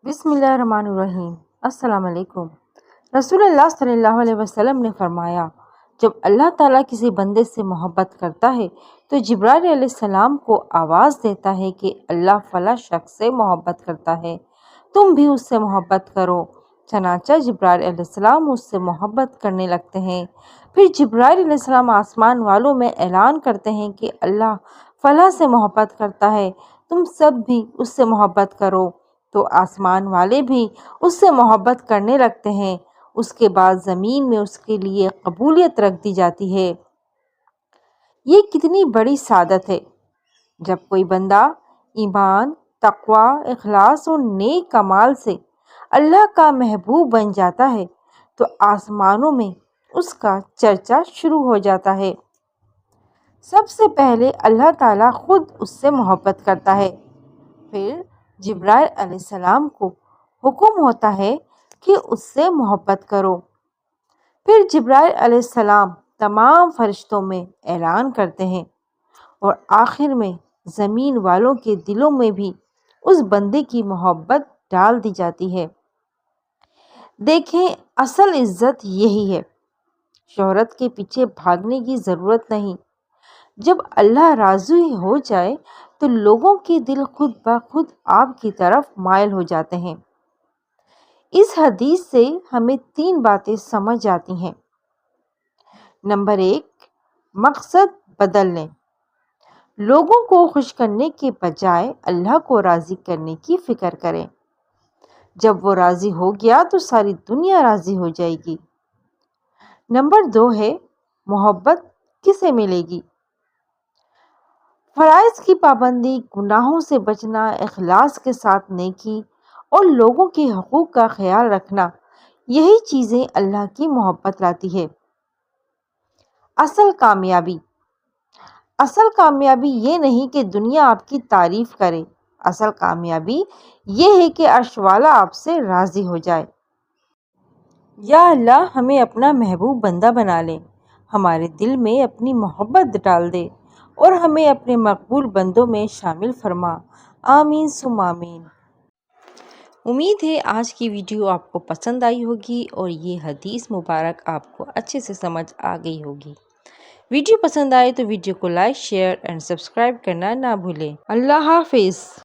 بسم اللہ الرحمن الرحیم۔ السلام علیکم۔ رسول اللہ صلی اللہ علیہ وسلم نے فرمایا، جب اللہ تعالیٰ کسی بندے سے محبت کرتا ہے تو جبرائیل علیہ السلام کو آواز دیتا ہے کہ اللہ فلاں شخص سے محبت کرتا ہے، تم بھی اس سے محبت کرو۔ چنانچہ جبرائیل علیہ السلام اس سے محبت کرنے لگتے ہیں۔ پھر جبرائیل علیہ السلام آسمان والوں میں اعلان کرتے ہیں کہ اللہ فلاں سے محبت کرتا ہے، تم سب بھی اس سے محبت کرو، تو آسمان والے بھی اس سے محبت کرنے لگتے ہیں۔ اس کے بعد زمین میں اس کے لیے قبولیت رکھ دی جاتی ہے۔ یہ کتنی بڑی سعادت ہے جب کوئی بندہ ایمان، تقوی، اخلاص اور نیک اعمال سے اللہ کا محبوب بن جاتا ہے تو آسمانوں میں اس کا چرچا شروع ہو جاتا ہے۔ سب سے پہلے اللہ تعالیٰ خود اس سے محبت کرتا ہے، پھر جبرائیل علیہ السلام کو حکم ہوتا ہے کہ اس سے محبت کرو، پھر جبرائیل علیہ السلام تمام فرشتوں میں اعلان کرتے ہیں اور آخر میں زمین والوں کے دلوں میں بھی اس بندے کی محبت ڈال دی جاتی ہے۔ دیکھیں، اصل عزت یہی ہے، شہرت کے پیچھے بھاگنے کی ضرورت نہیں۔ جب اللہ راضی ہو جائے تو لوگوں کے دل خود بخود آپ کی طرف مائل ہو جاتے ہیں۔ اس حدیث سے ہمیں 3 باتیں سمجھ آتی ہیں۔ نمبر 1، مقصد بدل لیں۔ لوگوں کو خوش کرنے کے بجائے اللہ کو راضی کرنے کی فکر کریں۔ جب وہ راضی ہو گیا تو ساری دنیا راضی ہو جائے گی۔ نمبر 2 ہے، محبت کسے ملے گی؟ فرائض کی پابندی، گناہوں سے بچنا، اخلاص کے ساتھ نیکی اور لوگوں کے حقوق کا خیال رکھنا، یہی چیزیں اللہ کی محبت لاتی ہے۔ اصل کامیابی یہ نہیں کہ دنیا آپ کی تعریف کرے، اصل کامیابی یہ ہے کہ عرش والا آپ سے راضی ہو جائے۔ یا اللہ ہمیں اپنا محبوب بندہ بنا لے، ہمارے دل میں اپنی محبت ڈال دے اور ہمیں اپنے مقبول بندوں میں شامل فرما۔ آمین ثم آمین۔ امید ہے آج کی ویڈیو آپ کو پسند آئی ہوگی اور یہ حدیث مبارک آپ کو اچھے سے سمجھ آ گئی ہوگی۔ ویڈیو پسند آئے تو ویڈیو کو لائک، شیئر اینڈ سبسکرائب کرنا نہ بھولیں۔ اللہ حافظ۔